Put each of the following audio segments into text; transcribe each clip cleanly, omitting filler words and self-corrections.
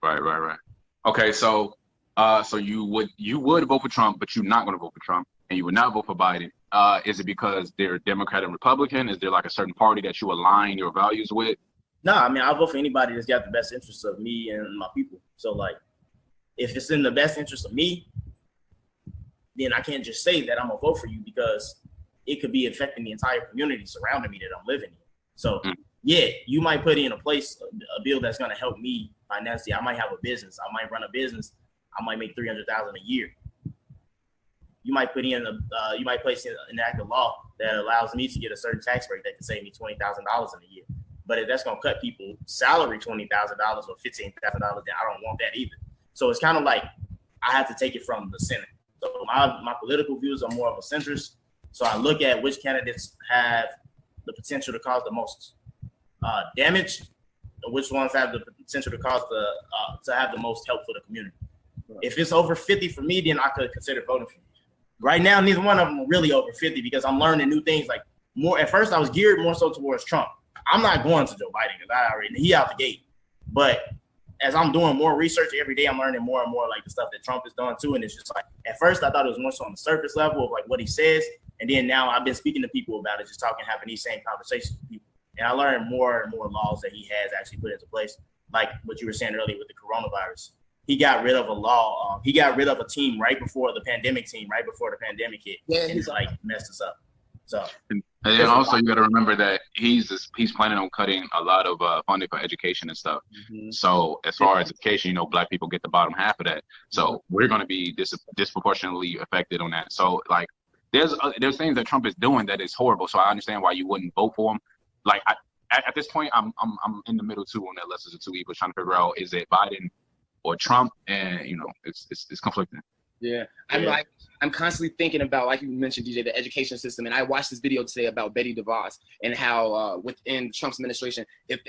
Right. Okay, so so you would vote for Trump, but you're not going to vote for Trump, and you would not vote for Biden. Is it because they're Democrat and Republican? Is there like a certain party that you align your values with? No, I mean, I'll vote for anybody that's got the best interests of me and my people. So, like, if it's in the best interest of me, then I can't just say that I'm gonna vote for you because it could be affecting the entire community surrounding me that I'm living in. So, yeah, you might put in a bill that's gonna help me financially. I might have a business. I might run a business. I might make $300,000 a year. You might put in you might place in an act of law that allows me to get a certain tax break that can save me $20,000 in a year. But if that's gonna cut people's salary $20,000 or $15,000, then I don't want that either. So it's kind of like I have to take it from the center. So my political views are more of a centrist. So I look at which candidates have the potential to cause the most damage, and which ones have the potential to cause to have the most help for the community. Right. If it's over 50 for me, then I could consider voting for you. Right now, neither one of them are really over 50 because I'm learning new things. Like more at first, I was geared more so towards Trump. I'm not going to Joe Biden because he out the gate. But as I'm doing more research every day, I'm learning more and more like the stuff that Trump is doing too. And it's just like, at first I thought it was more so on the surface level of like what he says. And then now I've been speaking to people about it, just talking, having these same conversations with people. And I learned more and more laws that he has actually put into place. Like what you were saying earlier with the coronavirus. He got rid of a law. He got rid of a team right before the pandemic hit. Yeah, and he's like messed us up. So. And then also you got to remember that he's planning on cutting a lot of funding for education and stuff. Mm-hmm. So as far as education, Black people get the bottom half of that. So we're going to be disproportionately affected on that. So like there's things that Trump is doing that is horrible. So I understand why you wouldn't vote for him. Like at this point, I'm in the middle too on that list of the two evils, trying to figure out is it Biden or Trump, and it's conflicting. Yeah, I'm constantly thinking about, like you mentioned, DJ, the education system. And I watched this video today about Betty DeVos and how within Trump's administration, if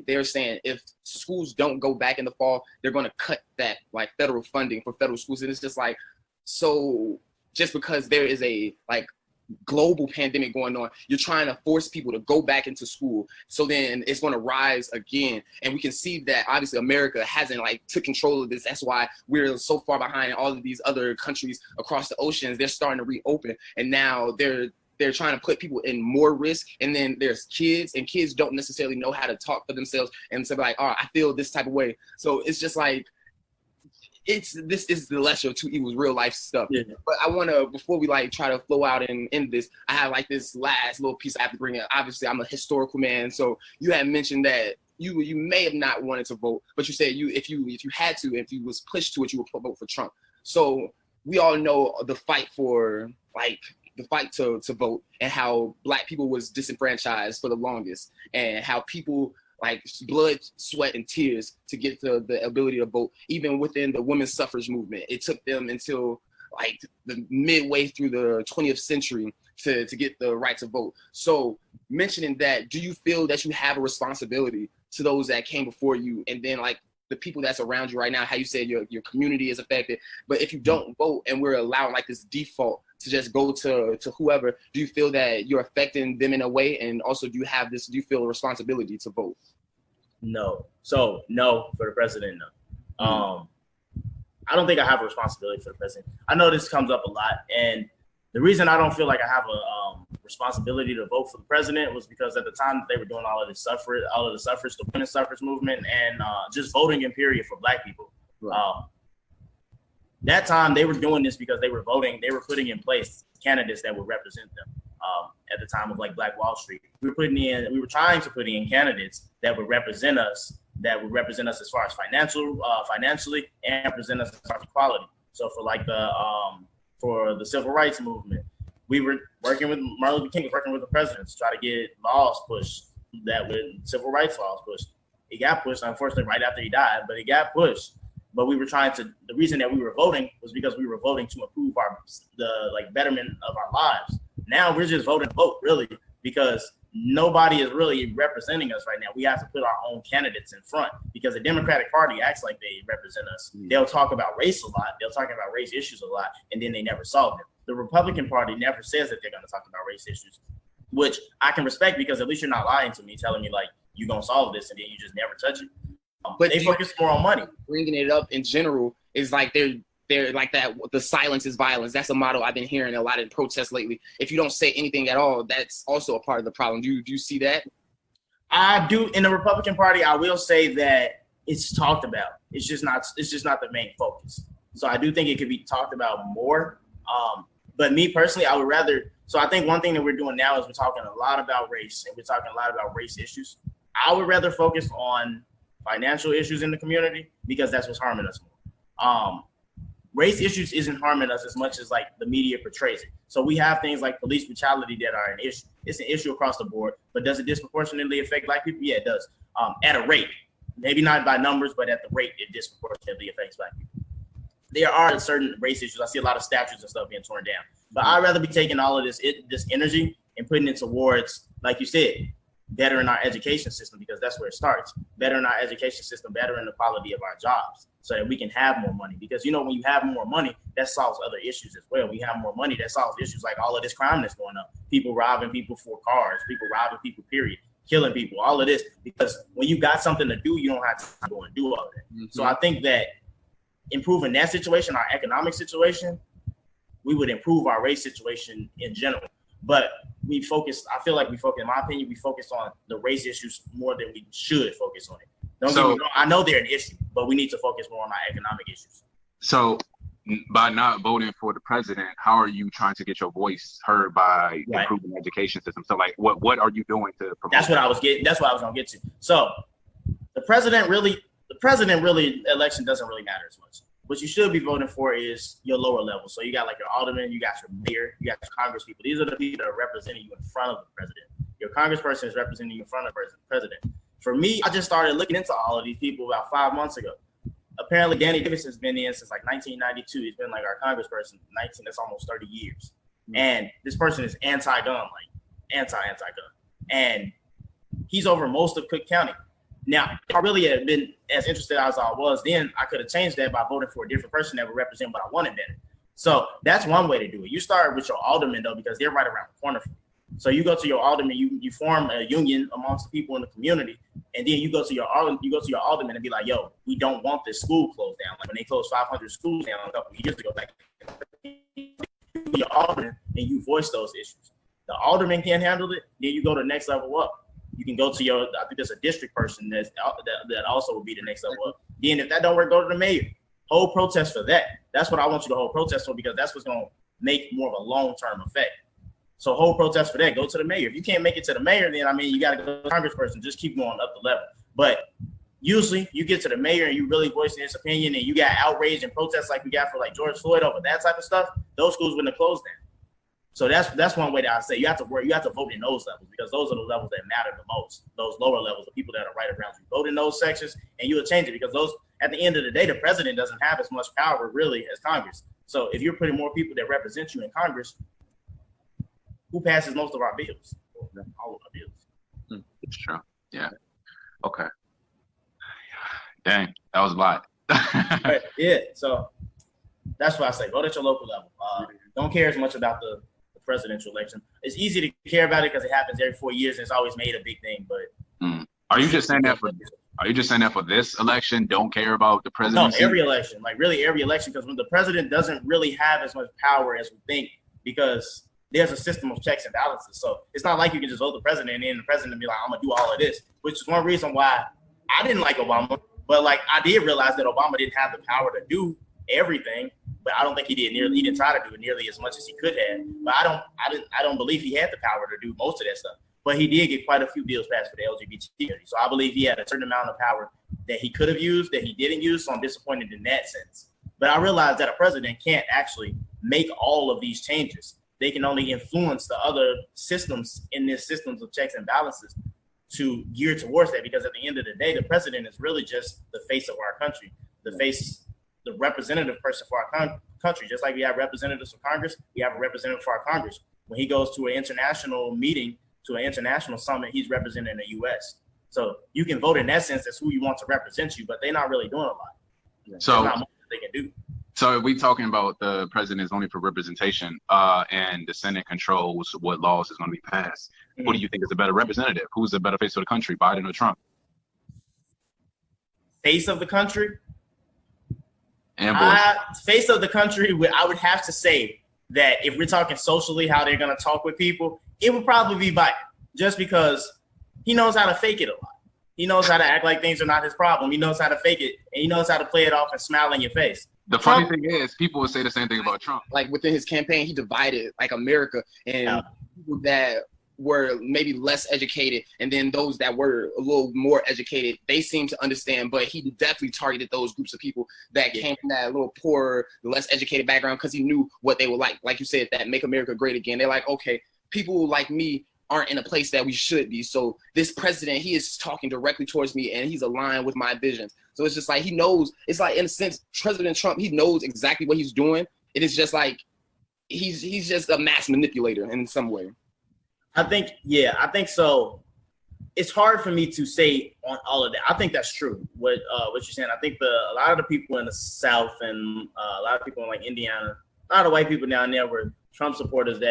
they're saying if schools don't go back in the fall, they're going to cut that like federal funding for federal schools. And it's just like, so just because there is a like global pandemic going on, you're trying to force people to go back into school, so then it's going to rise again. And we can see that obviously America hasn't like took control of this. That's why we're so far behind all of these other countries across the oceans. They're starting to reopen, and now they're trying to put people in more risk. And then there's kids, and kids don't necessarily know how to talk for themselves and say like, oh, I feel this type of way. So it's just like, this is the lesser of two evils, real life stuff. Yeah. But I want to, before we like try to flow out and end this, I have like this last little piece I have to bring up. Obviously, I'm a historical man, so you had mentioned that you may have not wanted to vote, but you said if you had to, if you was pushed to it, you would vote for Trump. So we all know the fight for to vote, and how Black people was disenfranchised for the longest, and how people like blood, sweat, and tears to get the ability to vote. Even within the women's suffrage movement, it took them until like the midway through the 20th century to get the right to vote. So mentioning that, do you feel that you have a responsibility to those that came before you, and then like the people that's around you right now, how you said your community is affected, but if you don't vote and we're allowing like this default to just go to whoever, do you feel that you're affecting them in a way? And also, do you feel a responsibility to vote? No. So no for the president, no. I don't think I have a responsibility for the president. I know this comes up a lot, and the reason I don't feel like I have a responsibility to vote for the president was because at the time they were doing all of the suffrage, the women's suffrage movement, and just voting in period for Black people. Right. That time they were doing this because they were putting in place candidates that would represent them. At the time of like Black Wall Street, we were trying to put in candidates that would represent us, as far as financially, and represent us as far as equality. So for like for the civil rights movement, we were working with Martin Luther King, was working with the president to try to get laws pushed, civil rights laws pushed. It got pushed, unfortunately, right after he died, but it got pushed. But we were the reason that we were voting was because we were voting to improve the betterment of our lives. Now we're just voting to vote, really, because nobody is really representing us right now. We have to put our own candidates in front because the Democratic Party acts like they represent us. They'll talk about race a lot. They'll talk about race issues a lot, and then they never solve them. The Republican Party never says that they're going to talk about race issues, which I can respect because at least you're not lying to me, telling me like you're going to solve this and then you just never touch it. But they focus more on money. Bringing it up in general is like they're like that. The silence is violence. That's a motto I've been hearing a lot in protests lately. If you don't say anything at all, that's also a part of the problem. Do you see that? I do. In the Republican Party, I will say that it's talked about. It's just not the main focus. So I do think it could be talked about more. But me personally, I would rather. So I think one thing that we're doing now is we're talking a lot about race, and we're talking a lot about race issues. I would rather focus on financial issues in the community because that's what's harming us more. Race issues isn't harming us as much as like the media portrays it. So we have things like police brutality that are an issue. It's an issue across the board, but does it disproportionately affect Black people? Yeah, it does. At a rate, maybe not by numbers, but at the rate it disproportionately affects Black people. There are certain race issues. I see a lot of statues and stuff being torn down, but I'd rather be taking all of this energy and putting it towards, like you said, better in our education system, because that's where it starts. Better in our education system, better in the quality of our jobs, so that we can have more money. Because, you know, when you have more money, that solves other issues as well. We have more money, that solves issues like all of this crime that's going up. People robbing people for cars, people robbing people, period, killing people, all of this. Because when you got something to do, you don't have to go and do all of that. Mm-hmm. So I think that improving that situation, our economic situation, we would improve our race situation in general. But I feel like in my opinion, we focus on the race issues more than we should focus on it. Don't get me wrong, I know they're an issue, but we need to focus more on our economic issues. So by not voting for the president, how are you trying to get your voice heard by improving the education system? So like, what are you doing to promote That's what I was going to get to. So the president really, election doesn't really matter as much. What you should be voting for is your lower level. So you got like your alderman, you got your mayor, you got your congress people. These are the people that are representing you in front of the president. Your congressperson is representing you in front of the president. For me, I just started looking into all of these people about 5 months ago. Apparently, Danny Davis has been in since like 1992. He's been like our congressperson, that's almost 30 years. And this person is anti-gun, like anti-gun. And he's over most of Cook County. Now, if I really had been as interested as I was then, I could have changed that by voting for a different person that would represent what I wanted better. So that's one way to do it. You start with your alderman, though, because they're right around the corner from you. So you go to your alderman, you form a union amongst the people in the community, and then you go to your alderman and be like, yo, we don't want this school closed down. Like when they closed 500 schools down a couple of years ago, like your alderman, and you voice those issues. The alderman can't handle it, then you go to the next level up. You can go to I think there's a district person that also would be the next level up. Then if that don't work, go to the mayor. Hold protest for that. That's what I want you to hold protest for, because that's what's going to make more of a long-term effect. So hold protest for that. Go to the mayor. If you can't make it to the mayor, then, I mean, you got to go to the congressperson. Just keep going up the level. But usually you get to the mayor and you really voicing his opinion and you got outrage and protests like we got for like George Floyd over that type of stuff, those schools wouldn't have closed down. So that's one way that I say you have to vote in those levels, because those are the levels that matter the most. Those lower levels, the people that are right around you, vote in those sections, and you'll change it, because those, at the end of the day, the president doesn't have as much power really as Congress. So if you're putting more people that represent you in Congress, who passes most of our bills? All of our bills. It's true. Yeah. Okay. Dang, that was a lot. Yeah. So that's why I say vote at your local level. Don't care as much about the presidential election. It's easy to care about it because it happens every 4 years and it's always made a big thing. But are you just saying that for this election? Don't care about the presidency? No, every election, like really every election, because when the president doesn't really have as much power as we think, because there's a system of checks and balances. So it's not like you can just vote the president and then the president be like, I'm gonna do all of this, which is one reason why I didn't like Obama. But like I did realize that Obama didn't have the power to do everything. But I don't think he didn't try to do it nearly as much as he could have. But I don't believe he had the power to do most of that stuff. But he did get quite a few bills passed for the LGBT community. So I believe he had a certain amount of power that he could have used that he didn't use. So I'm disappointed in that sense. But I realized that a president can't actually make all of these changes. They can only influence the other systems in this systems of checks and balances to gear towards that. Because at the end of the day, the president is really just the face of our country, the representative person for our country. Just like we have representatives for Congress, we have a representative for our Congress. When he goes to an international meeting, to an international summit, he's representing the U.S. So you can vote in that sense as who you want to represent you, but they're not really doing a lot. So there's not much they can do. So if we talking about the president is only for representation, and the Senate controls what laws is going to be passed, who do you think is a better representative? Who's a better face for the country, Biden or Trump? face of the country, And face of the country, I would have to say that if we're talking socially, how they're going to talk with people, it would probably be Biden, just because he knows how to fake it a lot. He knows how to act like things are not his problem. He knows how to fake it, and he knows how to play it off and smile in your face. The funny thing is, people would say the same thing about Trump. Like within his campaign, he divided like America, and people that were maybe less educated, and then those that were a little more educated, they seemed to understand. But he definitely targeted those groups of people that came from that little poor, less educated background, because he knew what they were like. Like you said, that Make America Great Again. They're like, okay, people like me aren't in a place that we should be. So this president, he is talking directly towards me, and he's aligned with my visions. So it's just like he knows. It's like, in a sense, President Trump, he knows exactly what he's doing. It is just like he's just a mass manipulator in some way. I think so. It's hard for me to say on all of that. I think that's true. What you're saying. I think a lot of the people in the South and a lot of people in like Indiana, a lot of white people down there were Trump supporters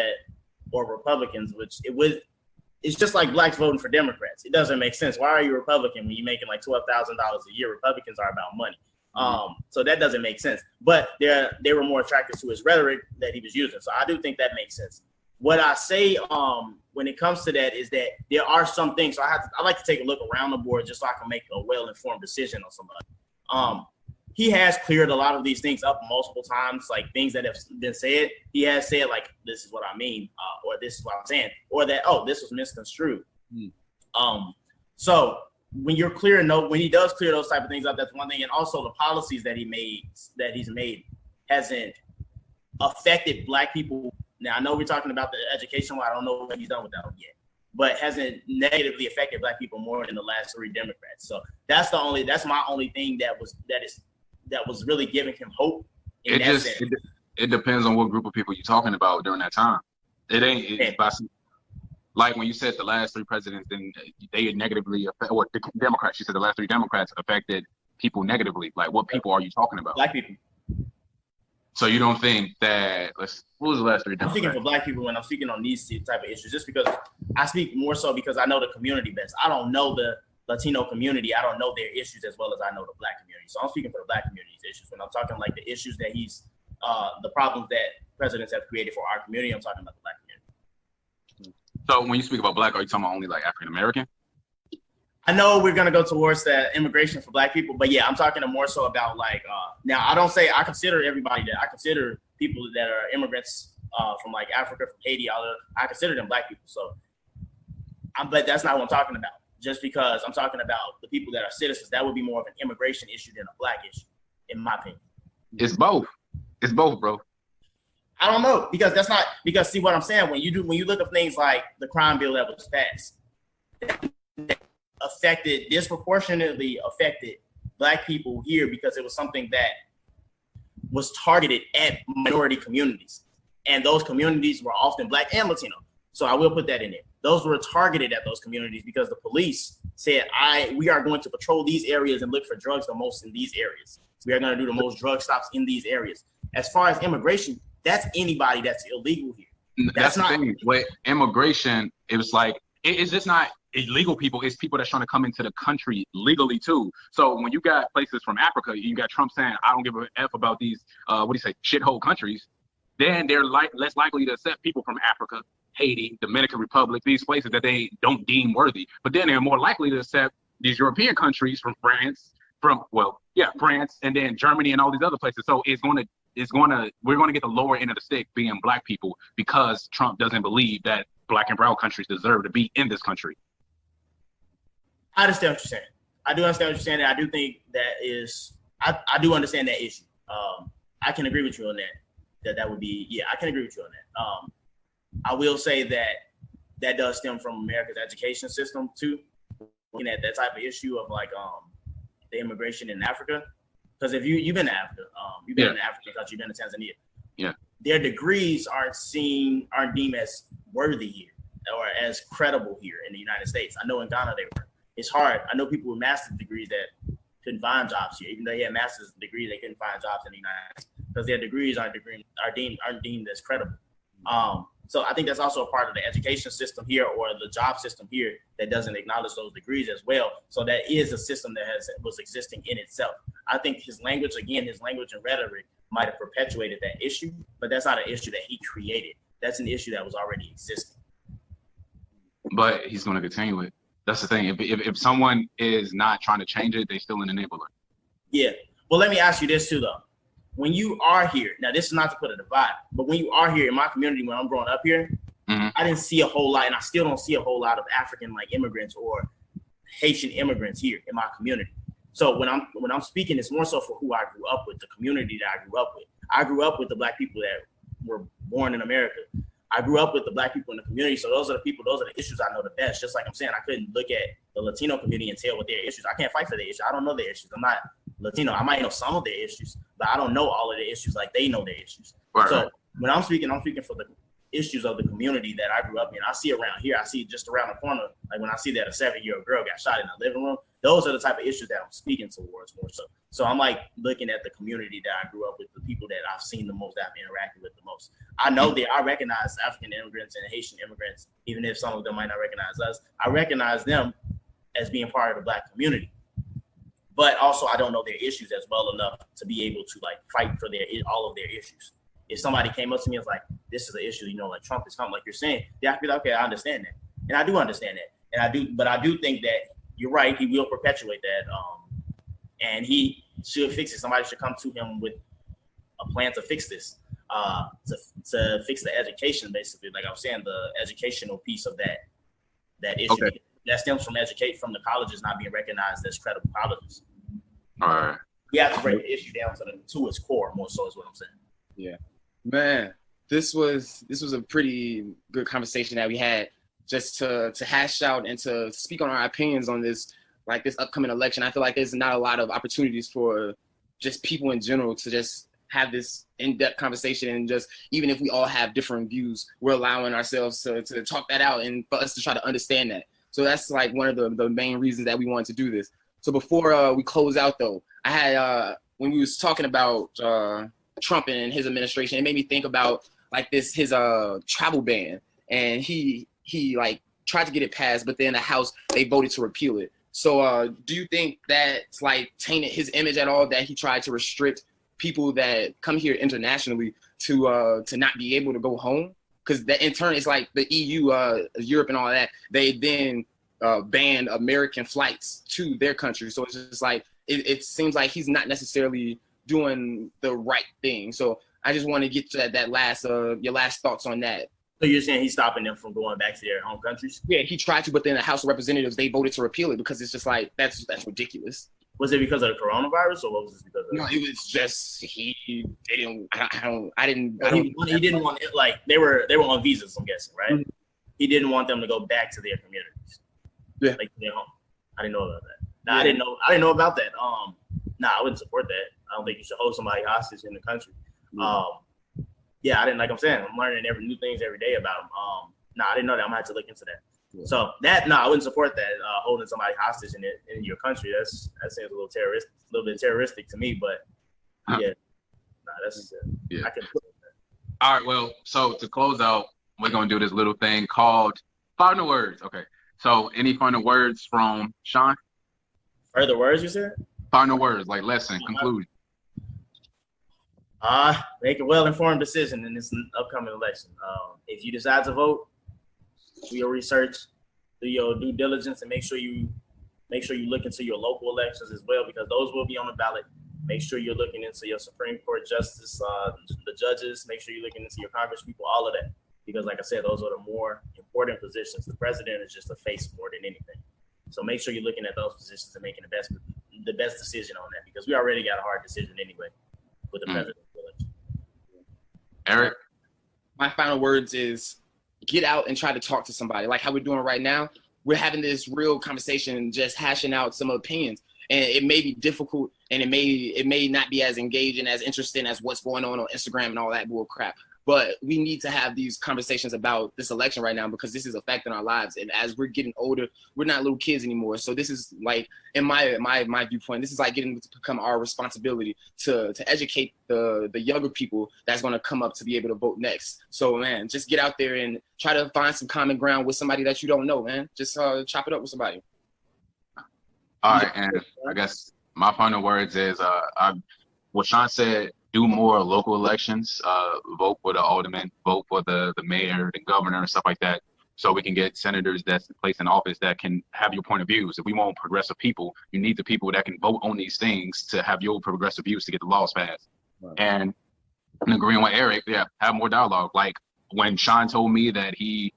or Republicans, it's just like blacks voting for Democrats. It doesn't make sense. Why are you a Republican when you're making like $12,000 a year? Republicans are about money. So that doesn't make sense. But they were more attracted to his rhetoric that he was using. So I do think that makes sense. What I say when it comes to that is that there are some things. So I like to take a look around the board just so I can make a well-informed decision on somebody. He has cleared a lot of these things up multiple times, like things that have been said. He has said, like, this is what I mean, or this is what I'm saying, or that, oh, this was misconstrued. So when you're clear, when he does clear those type of things up, that's one thing. And also the policies that he's made hasn't affected black people. Now, I know we're talking about the education one. I don't know what he's done with that one yet, but hasn't negatively affected black people more than the last 3 Democrats. So that's my only thing that was really giving him hope. It depends on what group of people you're talking about during that time. Like when you said the last 3 presidents, then they negatively affect, or the Democrats. You said the last 3 Democrats affected people negatively. Like, what people are you talking about? Black people. So you don't think that? What was the last 3 Democrats? I'm speaking for black people when I'm speaking on these type of issues, just because I speak more so because I know the community best. I don't know the Latino community. I don't know their issues as well as I know the black community. So I'm speaking for the black community's issues. When I'm talking like the issues that the problems that presidents have created for our community, I'm talking about the black community. So when you speak about black, are you talking about only like African American? I know we're gonna go towards that immigration for black people, but yeah, I'm talking more so about like now. I consider everybody that I consider people that are immigrants from like Africa, from Haiti, I consider them black people. So, but that's not what I'm talking about. Just because I'm talking about the people that are citizens, that would be more of an immigration issue than a black issue, in my opinion. It's both. It's both, bro. I don't know, because see what I'm saying, when you look at things like the crime bill that was passed, that disproportionately affected black people here because it was something that was targeted at minority communities, and those communities were often black and Latino. So I will put that in there. Those were targeted at those communities because the police said, we are going to patrol these areas and look for drugs the most in these areas. We are going to do the most drug stops in these areas. As far as immigration, that's anybody that's illegal here. That's not the thing. With immigration, it was like, it's just not illegal people. It's people that's trying to come into the country legally too. So when you got places from Africa, you got Trump saying, I don't give a F about these, shithole countries, then they're less likely to accept people from Africa, Haiti, Dominican Republic, these places that they don't deem worthy. But then they're more likely to accept these European countries from France, and then Germany and all these other places. So we're gonna get the lower end of the stick being black people because Trump doesn't believe that black and brown countries deserve to be in this country. I understand what you're saying. I do understand what you're saying. And I do think I do understand that issue. I can agree with you on that. That would be, I can agree with you on that. I will say that does stem from America's education system too, looking at that type of issue of like the immigration in Africa. Because if you've been to Africa, you've been in the African country, you've been to Tanzania. Yeah. Their degrees aren't deemed as worthy here or as credible here in the United States. I know in Ghana they were. It's hard. I know people with master's degrees that couldn't find jobs here. Even though they had master's degrees, they couldn't find jobs in the United States because their degrees aren't deemed as credible. So I think that's also a part of the education system here or the job system here that doesn't acknowledge those degrees as well. So that is a system that was existing in itself. I think his language and rhetoric might have perpetuated that issue, but that's not an issue that he created. That's an issue that was already existing. But he's going to continue it. That's the thing. If someone is not trying to change it, they still an enabler. Yeah. Well, let me ask you this too, though. When you are here, now this is not to put a divide, but when you are here in my community, when I'm growing up here, I didn't see a whole lot, and I still don't see a whole lot of African immigrants or Haitian immigrants here in my community. So when I'm speaking, it's more so for who I grew up with, the community that I grew up with. I grew up with the Black people that were born in America. I grew up with the Black people in the community. So those are the issues I know the best. Just like I'm saying, I couldn't look at the Latino community and tell what their issues. I can't fight for their issues. I don't know their issues. I'm not Latino. I might know some of their issues, but I don't know all of their issues like they know their issues. Right. So when I'm speaking for the issues of the community that I grew up in. I see around here. I see just around the corner. Like when I see that a 7-year-old girl got shot in the living room, those are the type of issues that I'm speaking towards more so. So I'm like looking at the community that I grew up with, the people that I've seen the most, that I've interacted with the most. I know that I recognize African immigrants and Haitian immigrants, even if some of them might not recognize us. I recognize them as being part of the Black community. But also I don't know their issues as well enough to be able to like fight for all of their issues. If somebody came up to me and was like, this is an issue, like Trump is coming, like you're saying, yeah, I'd be like, okay, I understand that. And I do understand that. But I do think that you're right, he will perpetuate that. And he should fix it. Somebody should come to him with a plan to fix this, to fix the education, basically. Like I was saying, the educational piece of that issue. Okay. That stems from the colleges not being recognized as credible colleges. All right. We have to break the issue down to its core, more so is what I'm saying. Yeah. Man, this was a pretty good conversation that we had, just to hash out and to speak on our opinions on this upcoming election. I feel like there's not a lot of opportunities for just people in general to just have this in-depth conversation, and just even if we all have different views, we're allowing ourselves to talk that out and for us to try to understand that. So that's like one of the main reasons that we wanted to do this. So before we close out though, I had when we was talking about Trump and his administration, it made me think about like his travel ban, and he like tried to get it passed, but then the House, they voted to repeal it. So do you think that's like tainted his image at all, that he tried to restrict people that come here internationally to not be able to go home? Because that in turn, it's like the EU, Europe and all that, they then banned American flights to their country. So it's just like, it seems like he's not necessarily doing the right thing. So I just want to get to that last your last thoughts on that. So you're saying he's stopping them from going back to their home countries? Yeah, he tried to, but then the House of Representatives, they voted to repeal it because it's just like that's ridiculous. Was it because of the coronavirus, or what was this because of? No, it was just he didn't want it, like they were on visas, I'm guessing, right? Mm-hmm. He didn't want them to go back to their communities. Yeah. Like their home. I didn't know about that. I didn't know about that. I wouldn't support that. I don't think you should hold somebody hostage in the country. Mm-hmm. I didn't, like I'm saying, I'm learning new things every day about them. I didn't know that. I'm gonna have to look into that. Yeah. So I wouldn't support that, holding somebody hostage in your country. That seems a little bit terroristic to me. But that's yeah. I can put that. All right. Well, so to close out, we're gonna do this little thing called final words. Okay. So any final words from Shaun? Further words, you said? Final words, like lesson, conclusion. Make a well-informed decision in this upcoming election. If you decide to vote, do your research, do your due diligence, and make sure you look into your local elections as well, because those will be on the ballot. Make sure you're looking into your Supreme Court justice, the judges. Make sure you're looking into your Congress people, all of that, because like I said, those are the more important positions. The president is just a face more than anything. So make sure you're looking at those positions and making the best decision on that, because we already got a hard decision anyway with the presidential election. Eric? My final words is get out and try to talk to somebody. Like how we're doing right now, we're having this real conversation and just hashing out some opinions. And it may be difficult, and it may not be as engaging, as interesting as what's going on Instagram and all that bull crap. But we need to have these conversations about this election right now because this is affecting our lives. And as we're getting older, we're not little kids anymore. So this is like, in my viewpoint, this is like getting to become our responsibility to educate the younger people that's going to come up to be able to vote next. So man, just get out there and try to find some common ground with somebody that you don't know, man. Just chop it up with somebody. All right, and I guess my final words is what Shaun said, do more local elections, vote for the alderman, vote for the mayor, the governor, and stuff like that, so we can get senators that's placed in office that can have your point of views. If we want progressive people, you need the people that can vote on these things to have your progressive views to get the laws passed. Right. And I'm agreeing with Eric, yeah, have more dialogue. Like when Shaun told me that if he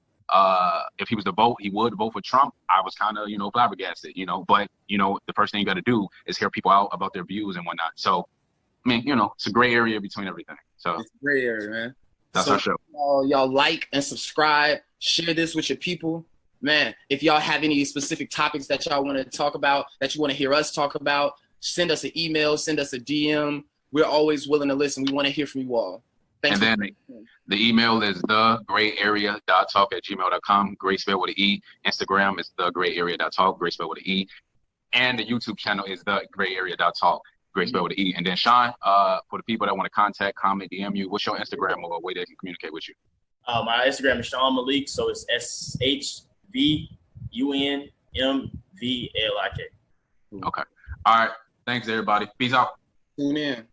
was to vote, he would vote for Trump, I was kind of, flabbergasted, but, the first thing you got to do is hear people out about their views and whatnot. So, I mean, it's a gray area between everything. So it's a gray area, man. That's our show. Y'all like and subscribe, share this with your people. Man, if y'all have any specific topics that y'all want to talk about, that you want to hear us talk about, send us an email, send us a DM. We're always willing to listen. We want to hear from you all. Thanks. And then the email is thegrayarea.talk@gmail.com. Gray spelled with an E. Instagram is thegrayarea.talk. Gray spelled with an E. And the YouTube channel is thegrayarea.talk. Gray spelled with an E. And then Shaun, for the people that want to contact, comment, DM you, what's your Instagram or a way they can communicate with you? My Instagram is Shaun Malik, so it's SHVUNMVLIK. Okay. All right. Thanks, everybody. Peace out. Tune in.